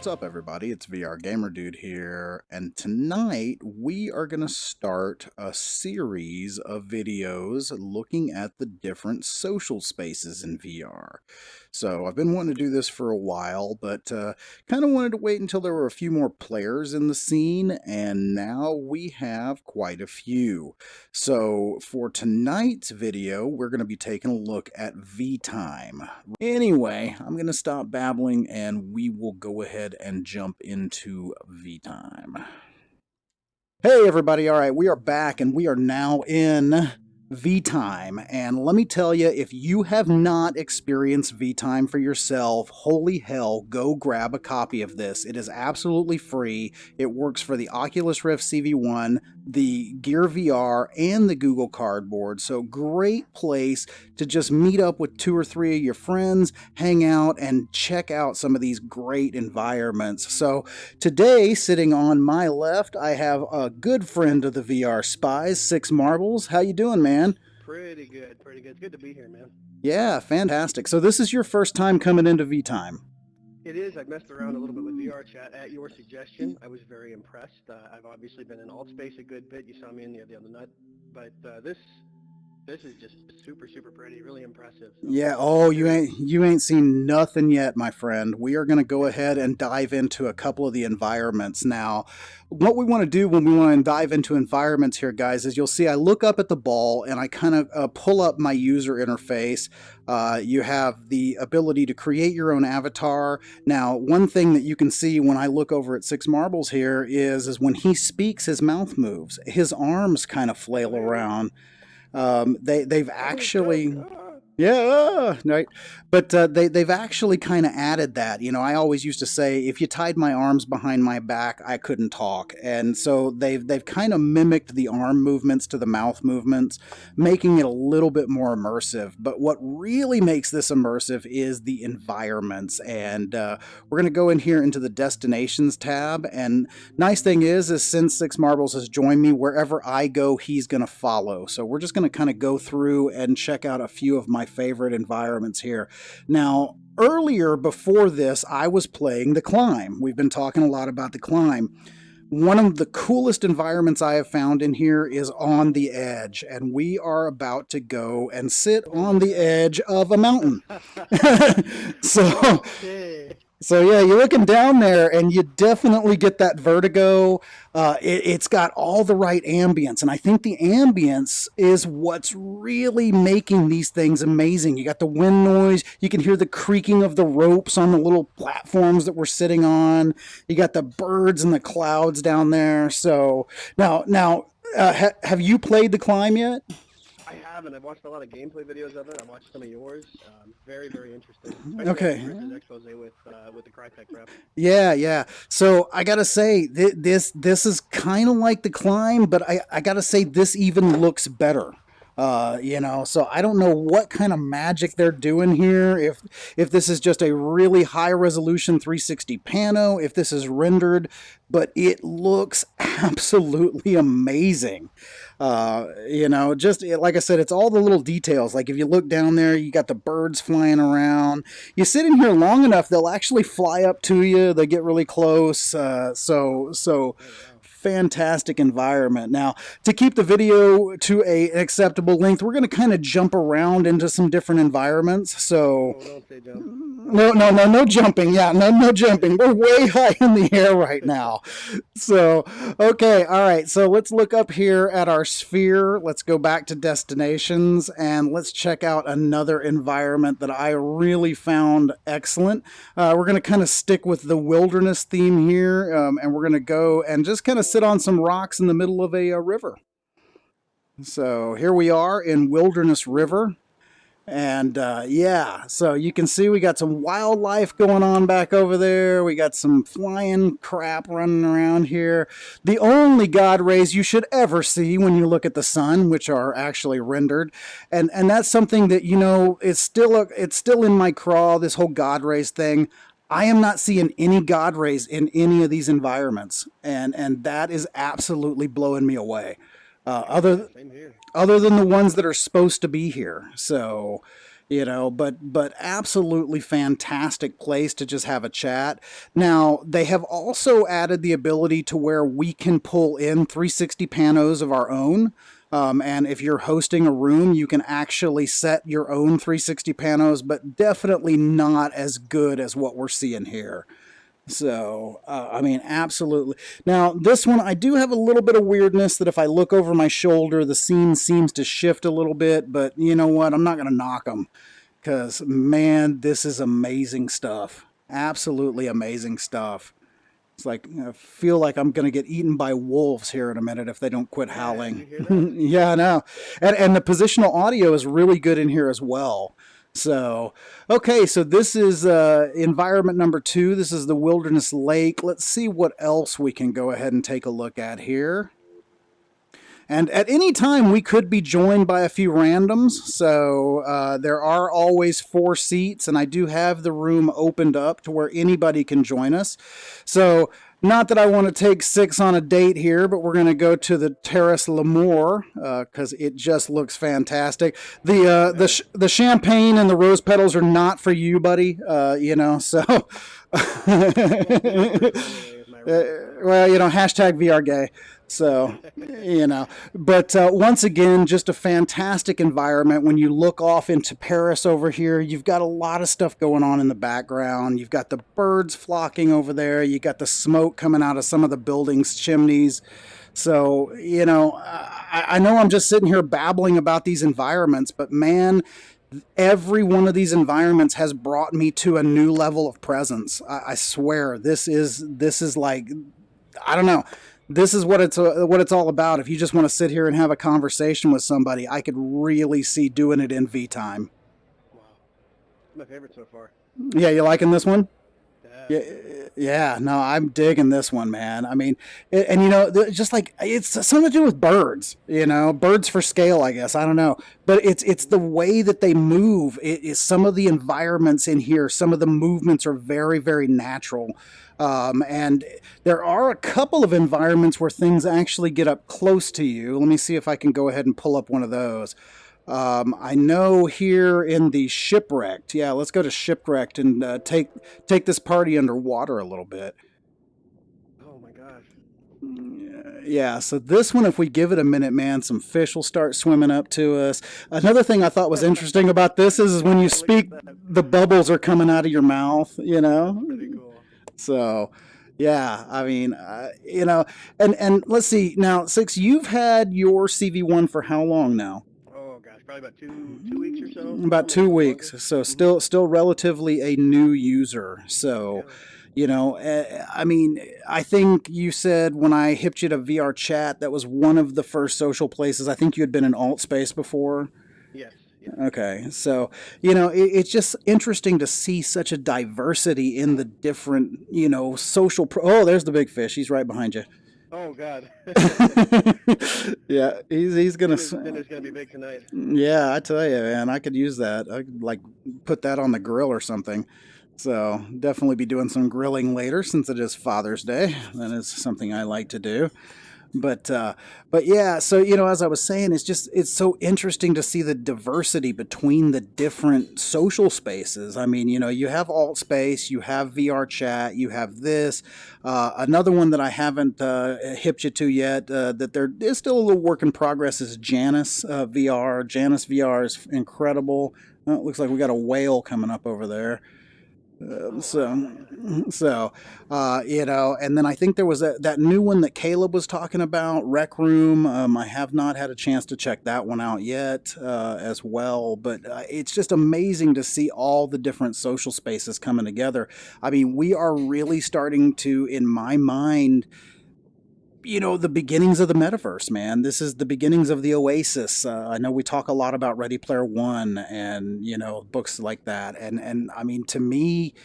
What's up, everybody? It's VR Gamer Dude here, and tonight we are going to start a series of videos looking at the different social spaces in VR. So I've been wanting to do this for a while, but kind of wanted to wait until there were a few more players in the scene, and now we have quite a few. So for tonight's video, we're going to be taking a look at vTime. Anyway, I'm going to stop babbling and we will go ahead and jump into vTime. Hey everybody, alright, we are back and we are now in vTime, and let me tell you, if you have not experienced vTime for yourself, holy hell, go grab a copy of this. It is absolutely free. It works for the Oculus Rift CV1, the Gear VR, and the Google Cardboard, so great place to just meet up with 2 or 3 of your friends, hang out, and check out some of these great environments. So today, sitting on my left, I have a good friend of the VRSpies, SixMarbles. How you doing, man? Pretty good, pretty good. It's good to be here, man. Yeah, fantastic. So this is your first time coming into vTime. It is. I've messed around a little bit with VR chat at your suggestion. I was very impressed. I've obviously been in alt space a good bit. You saw me in the other night. But this is just super, super pretty. Really impressive. So, yeah, oh, you ain't seen nothing yet, my friend. We are going to go ahead and dive into a couple of the environments. Now, what we want to do when we want to dive into environments here, guys, is you'll see I look up at the ball and I kind of pull up my user interface. You have the ability to create your own avatar. Now, one thing that you can see when I look over at SixMarbles here is when he speaks, his mouth moves. His arms kind of flail around. They've actually, yeah, right. But they've actually kind of added that. You know, I always used to say if you tied my arms behind my back, I couldn't talk, and so they've kind of mimicked the arm movements to the mouth movements, making it a little bit more immersive. But what really makes this immersive is the environments, and we're going to go in here into the destinations tab. And nice thing is since SixMarbles has joined me, wherever I go, he's going to follow. So we're just going to kind of go through and check out a few of my favorite environments here. Now, earlier before this, I was playing The Climb. We've been talking a lot about The Climb. One of the coolest environments I have found in here is On the Edge, and we are about to go and sit on the edge of a mountain. So yeah, you're looking down there and you definitely get that vertigo. It's got all the right ambience, and I think the ambience is what's really making these things amazing. You got the wind noise, you can hear the creaking of the ropes on the little platforms that we're sitting on. You got the birds and the clouds down there. So now, have you played The Climb yet? I haven't. I've watched a lot of gameplay videos of it. I watched some of yours. Very, very interesting. Okay. Expose with the Crytek rep. Yeah. So I gotta say, this is kind of like The Climb, but I gotta say this even looks better. You know, so I don't know what kind of magic they're doing here. If this is just a really high resolution 360 pano, if this is rendered, but it looks absolutely amazing. You know, just like I said, it's all the little details. Like if you look down there, you got the birds flying around. You sit in here long enough, they'll actually fly up to you. They get really close. So fantastic environment. Now, to keep the video to an acceptable length, we're going to kind of jump around into some different environments. So, don't say jump. No jumping. Yeah, no jumping. We're way high in the air right now. So, okay, all right. So let's look up here at our sphere. Let's go back to destinations and let's check out another environment that I really found excellent. We're going to kind of stick with the wilderness theme here, and we're going to go and just kind of sit on some rocks in the middle of a river. So here we are in Wilderness River. And yeah, so you can see we got some wildlife going on back over there. We got some flying crap running around here. The only God rays you should ever see when you look at the sun, which are actually rendered. And that's something that, you know, it's still in my craw, this whole God rays thing. I am not seeing any God rays in any of these environments, and that is absolutely blowing me away. Other than the ones that are supposed to be here. So, but absolutely fantastic place to just have a chat. Now, they have also added the ability to where we can pull in 360 panos of our own. And if you're hosting a room, you can actually set your own 360 panos, but definitely not as good as what we're seeing here. So, I mean, absolutely. Now, this one, I do have a little bit of weirdness that if I look over my shoulder, the scene seems to shift a little bit, but you know what? I'm not going to knock them because, man, this is amazing stuff. Absolutely amazing stuff. It's like, I feel like I'm going to get eaten by wolves here in a minute if they don't quit Yeah, did you howling. hear that? Yeah, I know. And the positional audio is really good in here as well. So, okay, so this is environment number 2. This is the Wilderness Lake. Let's see what else we can go ahead and take a look at here. And at any time, we could be joined by a few randoms. So there are always 4 seats, and I do have the room opened up to where anybody can join us. So not that I want to take Six on a date here, but we're going to go to the Terrace L'Amour because it just looks fantastic. The champagne and the rose petals are not for you, buddy. So. Well, hashtag VR gay. So, but once again, just a fantastic environment. When you look off into Paris over here, you've got a lot of stuff going on in the background. You've got the birds flocking over there. You got the smoke coming out of some of the buildings' chimneys. So, I know I'm just sitting here babbling about these environments, but man, every one of these environments has brought me to a new level of presence. I swear, this is like, I don't know. This is what it's all about. If you just want to sit here and have a conversation with somebody, I could really see doing it in vTime. Wow, it's my favorite so far. Yeah, you liking this one? Yeah. Yeah, no, I'm digging this one, man. I mean, just like it's something to do with birds, birds for scale, I guess. I don't know, but it's the way that they move. It is some of the environments in here. Some of the movements are very, very natural, and there are a couple of environments where things actually get up close to you. Let me see if I can go ahead and pull up one of those. I know here in the Shipwrecked. Yeah, let's go to Shipwrecked and take this party underwater a little bit. Oh my gosh. Yeah, so this one, if we give it a minute, man, some fish will start swimming up to us. Another thing I thought was interesting about this is when you speak, the bubbles are coming out of your mouth, That's pretty cool. So, yeah, I mean, and let's see. Now, Six, you've had your CV1 for how long now? Oh gosh, probably about two weeks or so. About 2 weeks. So still relatively a new user. So, I mean, I think you said when I hipped you to VR chat, that was one of the first social places. I think you had been in alt space before. Yes. Okay, so it's just interesting to see such a diversity in the different social. Oh, there's the big fish. He's right behind you. Oh God. Yeah, he's gonna. Dinner's gonna be big tonight. Yeah, I tell you, man, I could use that. I could like put that on the grill or something. So definitely be doing some grilling later since it is Father's Day. That is something I like to do. But yeah, so as I was saying, it's so interesting to see the diversity between the different social spaces. I mean, you have alt space, you have VR chat, you have this. Another one that I haven't hipped you to yet, that there is still a little work in progress, is Janus VR. Janus VR is incredible. It looks like we got a whale coming up over there. And then I think there was that new one that Caleb was talking about, Rec Room. I have not had a chance to check that one out yet as well, but it's just amazing to see all the different social spaces coming together. I mean, we are really starting to, in my mind, the beginnings of the metaverse, man. This is the beginnings of the Oasis. I know we talk a lot about Ready Player One and books like that, and I mean, to me,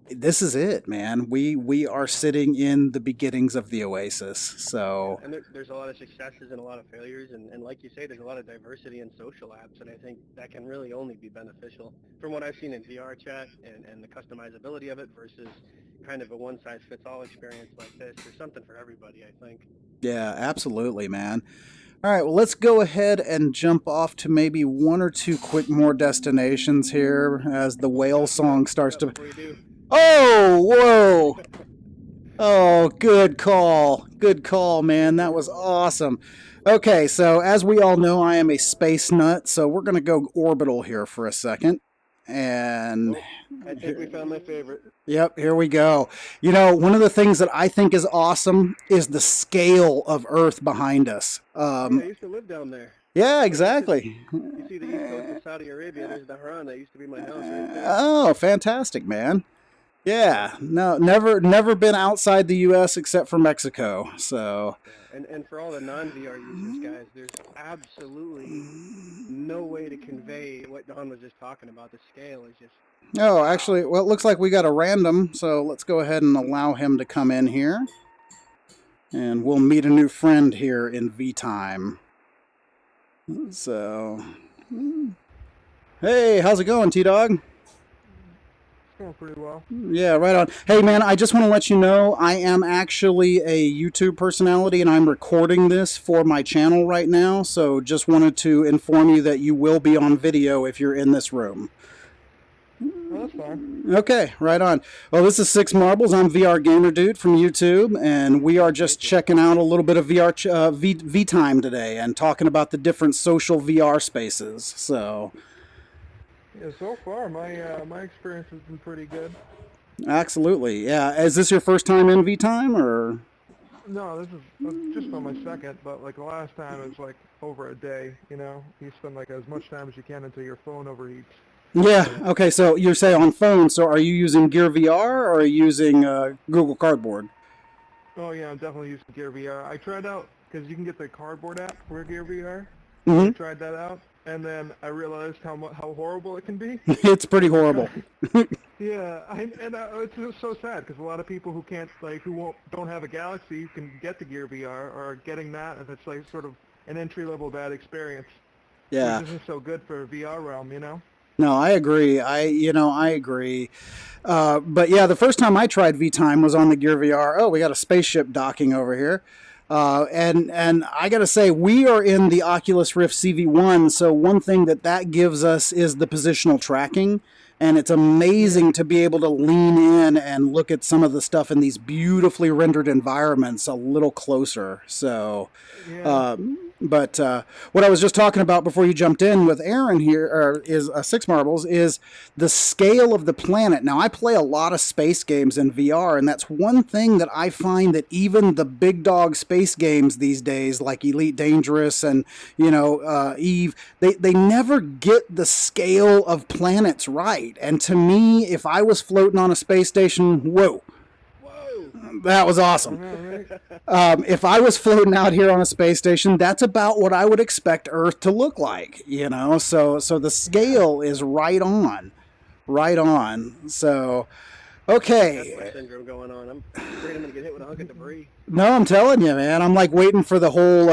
this is it, man. We are sitting in the beginnings of the Oasis. So, and there's a lot of successes and a lot of failures, and like you say, there's a lot of diversity in social apps, and I think that can really only be beneficial from what I've seen in VR chat and the customizability of it versus kind of a one-size-fits-all experience like this. There's something for everybody, I think. Yeah, absolutely, man. All right, well, let's go ahead and jump off to maybe one or two quick more destinations here as the whale song starts to... Oh, whoa! Oh, good call. Good call, man. That was awesome. Okay, so as we all know, I am a space nut, so we're going to go orbital here for a second. And I think we found my favorite. Yep, here we go. You know, one of the things that I think is awesome is the scale of Earth behind us. I used to live down there. Yeah, exactly. You see the east coast of Saudi Arabia, there's Dhahran. That used to be my house right there. Oh, fantastic, man. Yeah, no, never been outside the U.S. except for Mexico. So, and for all the non-VR users, guys, there's absolutely no way to convey what Don was just talking about. The scale is just... Oh, actually, well, it looks like we got a random, so let's go ahead and allow him to come in here. And we'll meet a new friend here in vTime. So, hey, how's it going, T-Dog? Going pretty well. Yeah, right on. Hey, man, I just want to let you know I am actually a YouTube personality, and I'm recording this for my channel right now, so just wanted to inform you that you will be on video if you're in this room. Well, that's fine. Okay, right on. Well, this is SixMarbles. I'm VR Gamer Dude from YouTube, and we are just checking out a little bit of vTime today and talking about the different social VR spaces. So, yeah, so far my experience has been pretty good. Absolutely, yeah. Is this your first time in vTime, or? No, this is just on my second, but like the last time it was like over a day. You know, you spend like as much time as you can until your phone overheats. Yeah, okay, so you say on phone, so are you using Gear VR or are you using Google Cardboard? Oh yeah, I'm definitely using Gear VR. I tried out, because you can get the Cardboard app for Gear VR. Mm-hmm. I tried that out, and then I realized how horrible it can be. It's pretty horrible. Yeah, it's just so sad, because a lot of people who can't, like, don't have a Galaxy can get the Gear VR, or getting that, and it's like sort of an entry-level bad experience. Yeah. Which isn't so good for a VR realm, you know? No, I agree. I agree. But yeah, the first time I tried vTime was on the Gear VR. Oh, we got a spaceship docking over here. And I got to say, we are in the Oculus Rift CV1, so one thing that gives us is the positional tracking. And it's amazing to be able to lean in and look at some of the stuff in these beautifully rendered environments a little closer. So, Yeah. But what I was just talking about before you jumped in with Aaron here, is SixMarbles, is the scale of the planet. Now, I play a lot of space games in VR, and that's one thing that I find that even the big dog space games these days, like Elite Dangerous and, Eve, they never get the scale of planets right. And to me, if I was floating on a space station, whoa. That was awesome. If I was floating out here on a space station, that's about what I would expect Earth to look like, So the scale is right on. So, okay. That's my syndrome going on. I'm afraid I'm gonna get hit with a hunk of debris. No, I'm telling you, man. I'm like waiting for the whole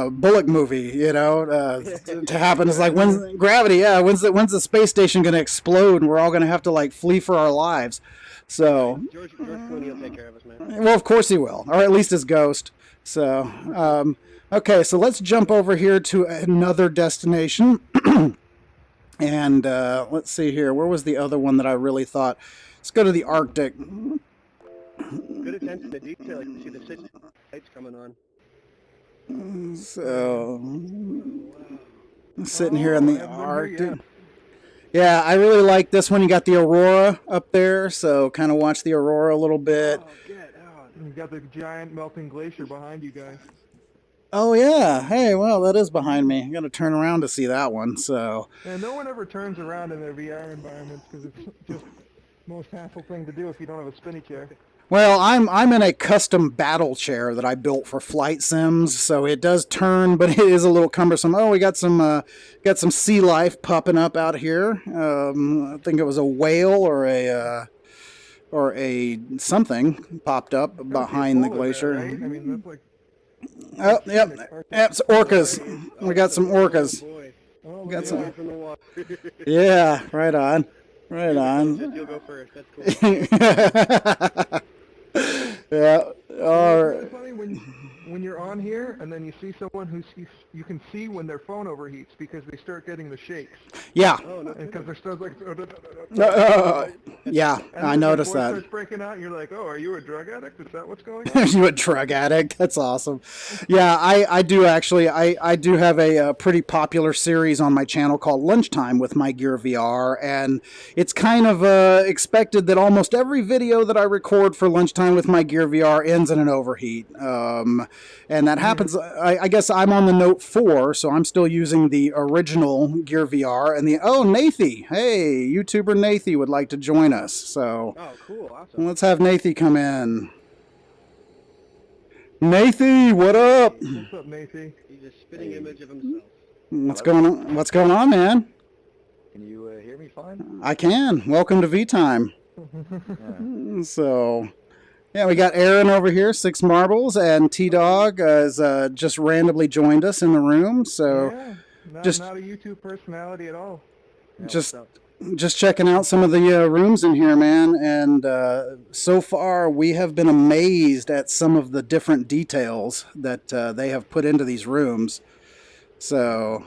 Bullock movie, to happen. It's like, when's gravity? Yeah, when's the space station gonna explode and we're all gonna have to like flee for our lives? So George Clooney will take care of us, man. Well, of course he will, or at least his ghost. So, okay, so let's jump over here to another destination. And let's see here. Where was the other one that I really thought? Let's go to the Arctic. Good attention to detail. You can see the six lights coming on. So, sitting here in the Arctic. Yeah, I really like this one. You got the aurora up there, so kind of watch the aurora a little bit. Oh, get out. You got the giant melting glacier behind you guys. Oh, yeah. Hey, well, that is behind me. I got to turn around to see that one, so. And no one ever turns around in their VR environments because it's just the most hassle thing to do if you don't have a spinny chair. Well, I'm in a custom battle chair that I built for flight sims, so it does turn, but it is a little cumbersome. Oh, we got some sea life popping up out here. I think it was a whale or a something popped up behind the glacier. There, right? I mean, that's like. Oh, yep, it's orcas. We got some orcas. Oh, We got some. from the water. Yeah, right on. Right on. You'll go first. That's cool. Yeah. It's funny when when you're on here, and then you see someone you can see when their phone overheats because they start getting the shakes. Yeah. Oh, no. Because they're still like. Yeah, And I then your noticed voice that. starts breaking out, and you're like, "Oh, are you a drug addict? Is that what's going on?" You a drug addict? That's awesome. Yeah, I do actually. I do have a pretty popular series on my channel called Lunchtime with my Gear VR, and it's kind of expected that almost every video that I record for Lunchtime with my Gear VR ends in an overheat. And that happens. I guess I'm on the Note 4, so I'm still using the original Gear VR. And Nathie, hey, YouTuber Nathie would like to join us. So Oh, cool. Awesome. let's have Nathie come in. Nathie, what up? What's up, Nathie? He's a spitting image of himself. What's going on? What's going on, man? Can you hear me fine? I can. Welcome to vTime. Yeah. So, yeah, we got Aaron over here, SixMarbles, and T-Dog has just randomly joined us in the room. So, Yeah, not a YouTube personality at all. Yeah, just what's up? just checking out some of the rooms in here, man. And so far, we have been amazed at some of the different details that they have put into these rooms. So,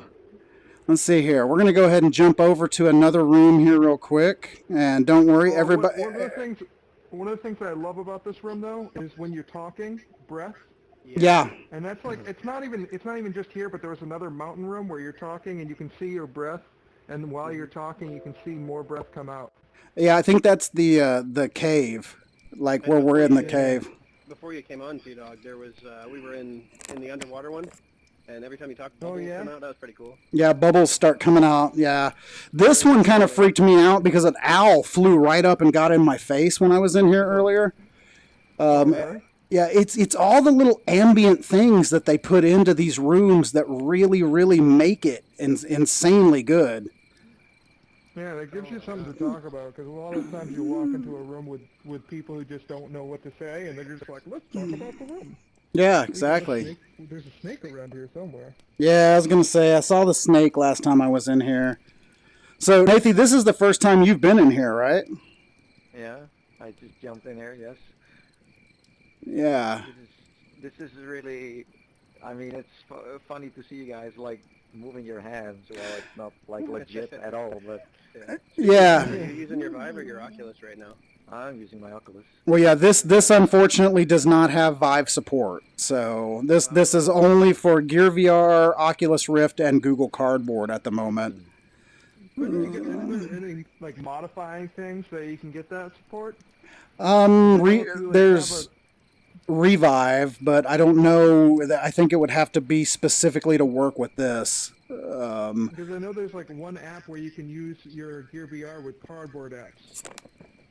let's see here. We're going to go ahead and jump over to another room here real quick. And don't worry, Well, everybody... One of the things that I love about this room, though, is when you're talking, breath. Yeah. And that's like, it's not even just here, but there was another mountain room where you're talking and you can see your breath, and while you're talking, you can see more breath come out. Yeah, I think that's the cave, like where we're in the cave. Before you came on, T-Dog, there was, we were in the underwater one, and every time you talked, bubbles come out. That was pretty cool. Yeah, bubbles start coming out. Yeah. This one kind of freaked me out because an owl flew right up and got in my face when I was in here earlier. Yeah, it's all the little ambient things that they put into these rooms that really, really make it insanely good. Yeah, that gives you something to talk about, because a lot of times you walk into a room with people who just don't know what to say, and they're just like, let's talk about the room. Yeah, exactly. There's a snake around here somewhere. Yeah, I was going to say, I saw the snake last time I was in here. So, Nathie, this is the first time you've been in here, right? Yeah, I just jumped in here, yes. Yeah. This is really, I mean, it's funny to see you guys, like, moving your hands. Well, it's not, like, legit at all, but... Yeah. Are you using your Vive or your Oculus right now? I'm using my Oculus. Well, yeah, this unfortunately does not have Vive support. So this is only for Gear VR, Oculus Rift, and Google Cardboard at the moment. Any like modifying things so you can get that support? There's Revive, but I don't know. I think it would have to be specifically to work with this. Because I know there's like one app where you can use your Gear VR with cardboard apps.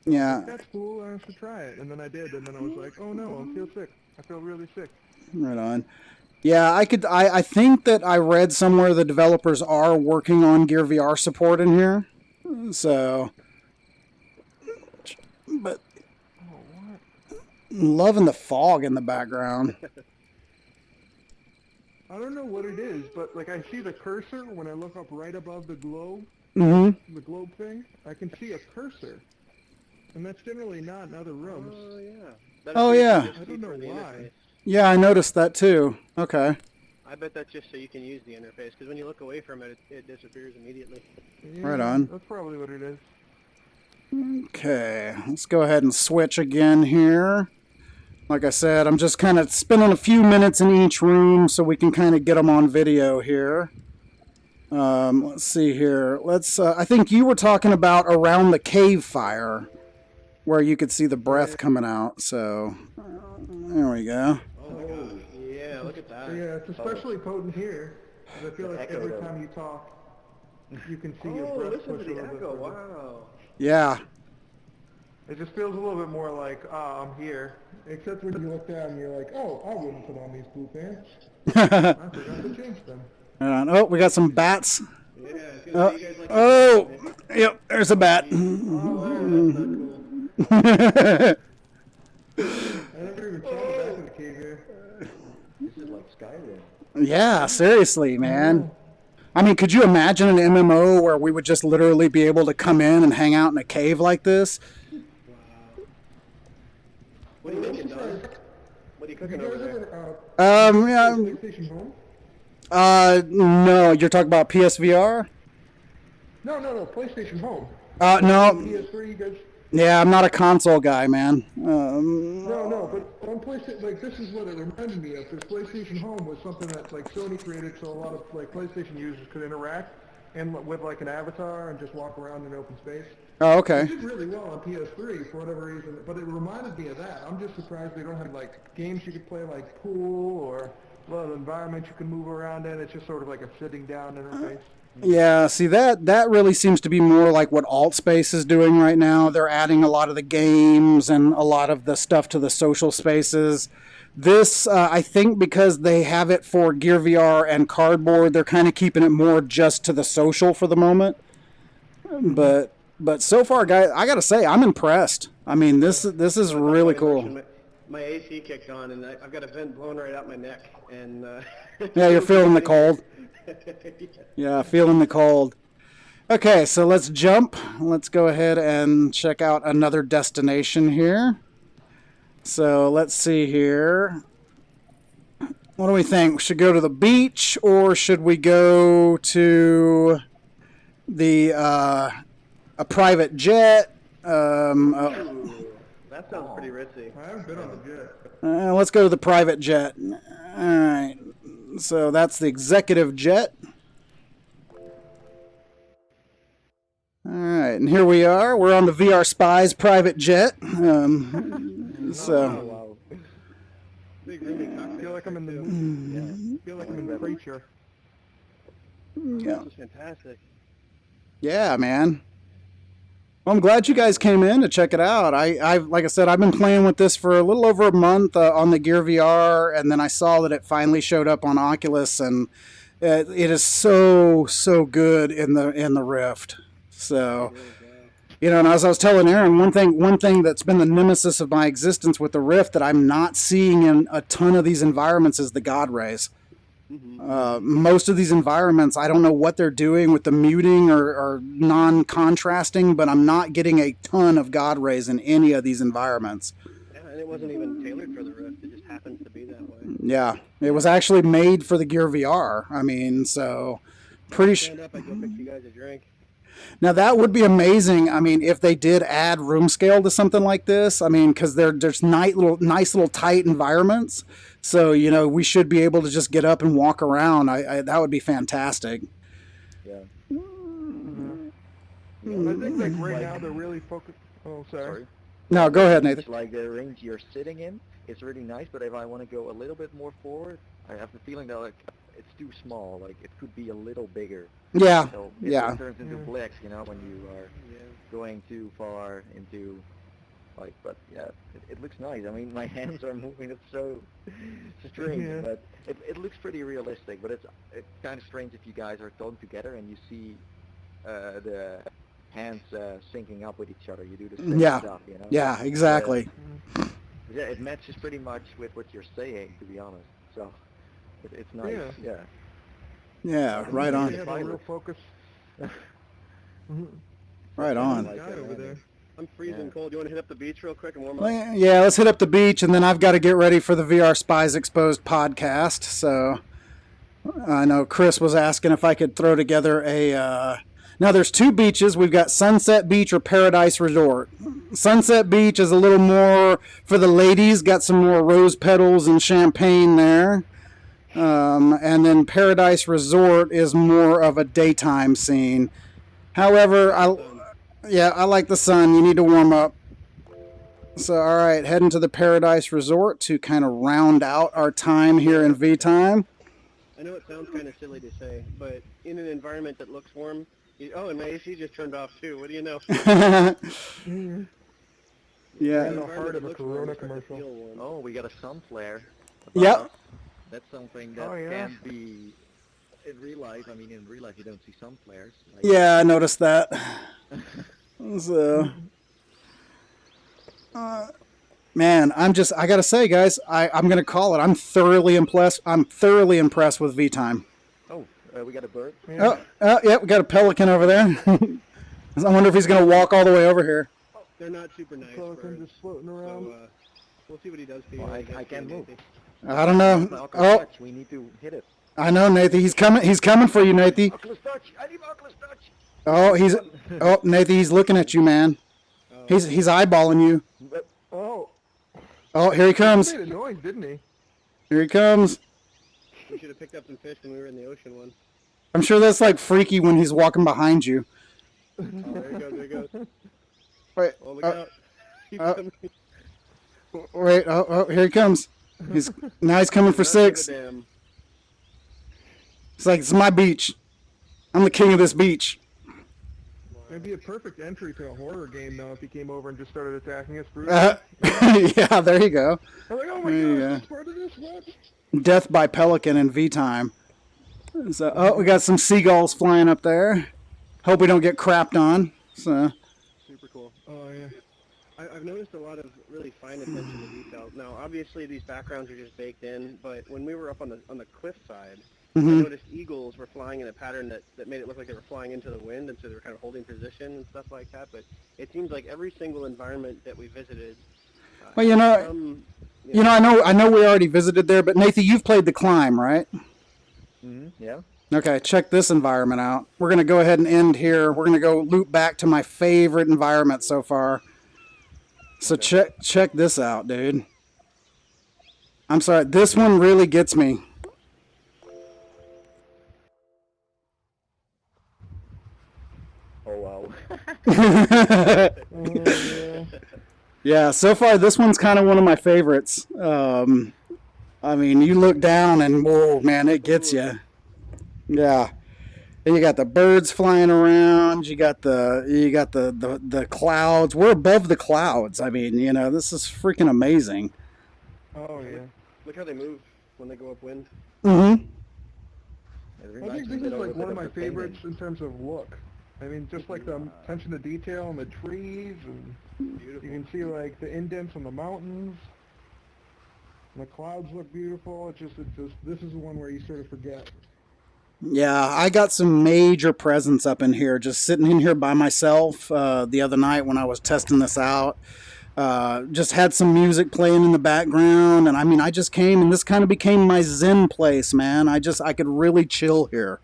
Yeah. That's cool. I have to try it, and then I did, and then I was like, oh no, I feel sick. I feel really sick. Right on. Yeah, I think that I read somewhere the developers are working on Gear VR support in here. So, but loving the fog in the background. I don't know what it is, but like I see the cursor when I look up right above the globe, the globe thing. I can see a cursor, and that's generally not in other rooms. Oh yeah. I don't know why. Yeah, I noticed that too. Okay. I bet that's just so you can use the interface, because when you look away from it, it disappears immediately. Yeah, Right on. That's probably what it is. Okay, let's go ahead and switch again here. Like I said, I'm just kind of spending a few minutes in each room so we can kind of get them on video here. Let's see here. I think you were talking about around the cave fire, where you could see the breath coming out. So, there we go. Oh my god. Yeah, look at that. Yeah, it's especially potent here, because I feel like every time you talk, you can see your breath listen push to a the little bit echo. further. Wow. Yeah. It just feels a little bit more like, I'm here. Except when you look down and you're like, oh, I wouldn't put on these blue pants. I forgot to change them. Right on. Oh, we got some bats. Yeah, it's gonna be you guys like Oh, yep, there's a bat. Oh, that's not cool. I never even saw the back of the cave here. This is like Skyrim. Yeah, seriously, man. I mean, could you imagine an MMO where we would just literally be able to come in and hang out in a cave like this? What do you think, Don? What do you cooking over there? Yeah. PlayStation Home? No, you're talking about PSVR? No, PlayStation Home. No. PS3, you guys... Yeah, I'm not a console guy, man. No, but on PlayStation, like, this is what it reminded me of, because PlayStation Home was something that, like, Sony created so a lot of, like, PlayStation users could interact and with, like, an avatar and just walk around in open space. Oh, okay. It did really well on PS3 for whatever reason, but it reminded me of that. I'm just surprised they don't have, like, games you could play, like pool or a lot of environments you can move around in. It's just sort of like a sitting down interface. Yeah, see that really seems to be more like what AltSpace is doing right now. They're adding a lot of the games and a lot of the stuff to the social spaces. This, I think because they have it for Gear VR and Cardboard, they're kind of keeping it more just to the social for the moment. But so far, guys, I gotta say, I'm impressed. I mean, this is really cool. My AC kicked on, and I've got a vent blowing right out my neck. And yeah, you're feeling the cold. Yeah, feeling the cold. Okay, so let's jump. Let's go ahead and check out another destination here. So let's see here. What do we think? Should we go to the beach, or should we go to the a private jet? That sounds pretty ritzy. I haven't been on the jet. Let's go to the private jet. All right. So that's the executive jet. All right, and here we are. We're on the VRSpies private jet. So. I feel like I'm in the. I feel like I'm in the Preacher. Yeah. This is fantastic. Yeah, man. Well, I'm glad you guys came in to check it out. Like I said, I've been playing with this for a little over a month on the Gear VR, and then I saw that it finally showed up on Oculus, and it is so good in the Rift. So, you know, and as I was telling Aaron, one thing that's been the nemesis of my existence with the Rift that I'm not seeing in a ton of these environments is the God rays. Most of these environments, I don't know what they're doing with the muting or non-contrasting, but I'm not getting a ton of God rays in any of these environments. Yeah, and it wasn't even tailored for the Rift. It just happens to be that way. Yeah, it was actually made for the Gear VR. I mean, so pretty sure. Stand up, I'd go fix you guys a drink. Now that would be amazing. I mean, if they did add room scale to something like this, I mean, because there's nice little tight environments. So, you know, we should be able to just get up and walk around. That would be fantastic. Yeah. I think like right now they're really focused. Oh, sorry. No, go ahead, Nathan. It's like the range you're sitting in, it's really nice, but if I want to go a little bit more forward, I have the feeling that like it's too small. Like it could be a little bigger. Yeah. So it turns into flex, you know, when you are going too far into. Like, but yeah, it looks nice. I mean, my hands are moving. It's so strange, but it looks pretty realistic. But it's kind of strange if you guys are done together and you see the hands syncing up with each other. You do the same stuff, you know. Yeah, exactly. Yeah, it matches pretty much with what you're saying, to be honest. So it's nice. Yeah, right on. Yeah, real focus. Right on. Over there. I'm freezing cold. You want to hit up the beach real quick and warm up? Well, yeah, let's hit up the beach, and then I've got to get ready for the VRSpies Exposed podcast. So I know Chris was asking if I could throw together a... Now, there's two beaches. We've got Sunset Beach or Paradise Resort. Sunset Beach is a little more for the ladies, got some more rose petals and champagne there. And then Paradise Resort is more of a daytime scene. However, I like the sun. You need to warm up. So, all right, heading to the Paradise Resort to kind of round out our time here in vTime. I know it sounds kind of silly to say, but in an environment that looks warm, and my AC just turned off too. What do you know? Yeah. In the heart of a Corona commercial. Oh, we got a sun flare. Yep. That's something that can be in real life. I mean, in real life you don't see sun flares. Like, yeah, I noticed that. So, man, I gotta say, guys, I'm gonna call it. I'm thoroughly impressed with vTime. Oh, we got a bird. Yeah, we got a pelican over there. I wonder if he's gonna walk all the way over here. They're not super nice. Pelican just floating around. So, We'll see what he does for you. Well, when he I gets to you, can't move. Nathie. I don't know. My Oculus Oh, Touch, we need to hit it. I know, Nathie. He's coming. He's coming for you, Nathie. Oculus Touch! I need Oculus Touch! Oh, he's. Oh, Nathie. He's looking at you, man. Oh, He's eyeballing you. Oh, Oh, here he he comes. made a noise, didn't he? Here he comes. we should have picked up some fish when we were in the ocean one. I'm sure that's like freaky when he's walking behind you. Oh, there he goes, there he goes. Wait. Oh, look out. He's coming. Wait. Oh, here he comes. Now he's coming for Not give a 6. damn. It's like, it's my beach. I'm the king of this beach. It'd be a perfect entry to a horror game, though, if he came over and just started attacking us. Yeah, there you go. I'm like, oh my There you gosh, go. that's part of this? What? Death by Pelican in vTime. So, oh, we got some seagulls flying up there. Hope we don't get crapped on. So, Super cool. Oh, yeah. I've noticed a lot of really fine attention to detail. Now, obviously, these backgrounds are just baked in, but when we were up on the cliff side, I noticed eagles were flying in a pattern that made it look like they were flying into the wind, and so they were kind of holding position and stuff like that. But it seems like every single environment that we visited. well, you know, I know we already visited there, but Nathie, you've played the climb, right? Yeah. Okay, check this environment out. We're gonna go ahead and end here. We're gonna go loop back to my favorite environment so far. So check this out, dude. I'm sorry, this one really gets me. Oh, wow. Yeah, so far this one's kind of one of my favorites. I mean, you look down and whoa, man, it gets you. Yeah, and you got the birds flying around. You got the clouds. We're above the clouds. I mean, you know, this is freaking amazing. Oh, yeah. Look how they move when they go upwind. Mm-hmm. I think this is like one of my favorites in terms of look. I mean, just like the attention to detail on the trees, and Beautiful. you can see like the indents on the mountains. And the clouds look beautiful. It's just this is the one where you sort of forget. Yeah, I got some major presents up in here, just sitting in here by myself the other night when I was testing this out. Just had some music playing in the background, and I mean, I just came, and this kind of became my zen place, man. I could really chill here.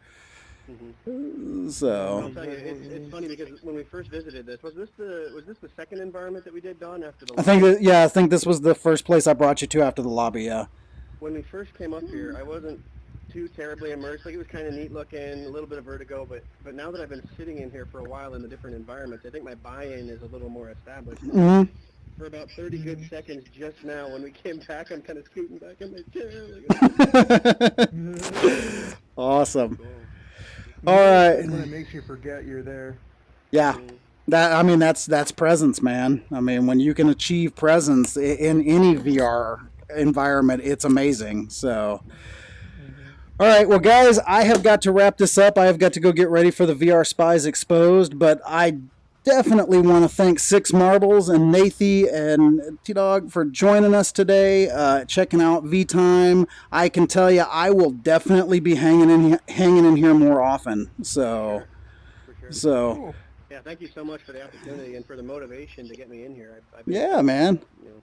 So I'll tell you, it's funny because when we first visited this, was this the second environment that we did, Don, after the? I think this was the first place I brought you to after the lobby. Yeah. When we first came up here, I wasn't too terribly immersed. Like, it was kind of neat looking, a little bit of vertigo, but now that I've been sitting in here for a while in the different environments, I think my buy-in is a little more established. Mm-hmm. For about 30 good seconds just now, when we came back, I'm kind of scooting back in my chair. Awesome. Cool. All right. When it makes you forget you're there. Yeah. That's presence, man. I mean, when you can achieve presence in any VR environment, it's amazing. So, all right, well, guys, I have got to wrap this up. I have got to go get ready for the VRSpies Exposed, but I definitely want to thank SixMarbles and Nathie and T-Dog for joining us today, checking out vTime. I can tell you, I will definitely be hanging in here more often. So, For sure. so. Yeah, thank you so much for the opportunity and for the motivation to get me in here. Yeah, man. You know,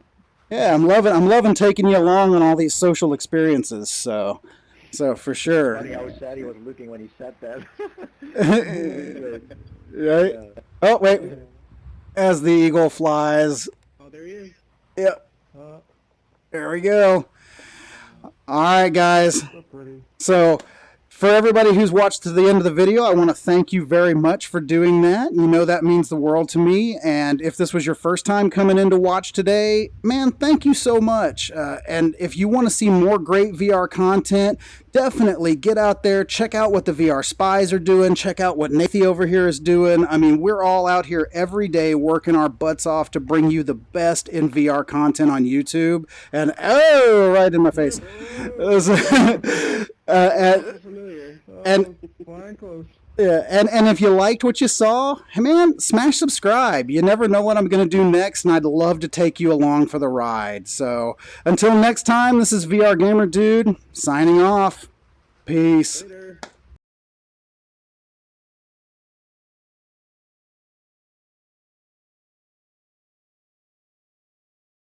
Yeah, I'm loving taking you along on all these social experiences. So for sure. Funny how sad he was looking when he said that. Right? Yeah. Oh, wait. As the eagle flies. oh, there he is. Yep. There we go. All right, guys. So pretty. So, for everybody who's watched to the end of the video, I want to thank you very much for doing that. You know that means the world to me. And if this was your first time coming in to watch today, man, thank you so much. And if you want to see more great VR content, definitely get out there, check out what the VRSpies are doing, check out what Nathie over here is doing. I mean, we're all out here every day working our butts off to bring you the best in VR content on YouTube. And, oh, right in my face. And Flying close. yeah, and if you liked what you saw, hey man, smash subscribe. You never know what I'm going to do next, and I'd love to take you along for the ride. So until next time, this is VR Gamer Dude signing off. Peace. Later.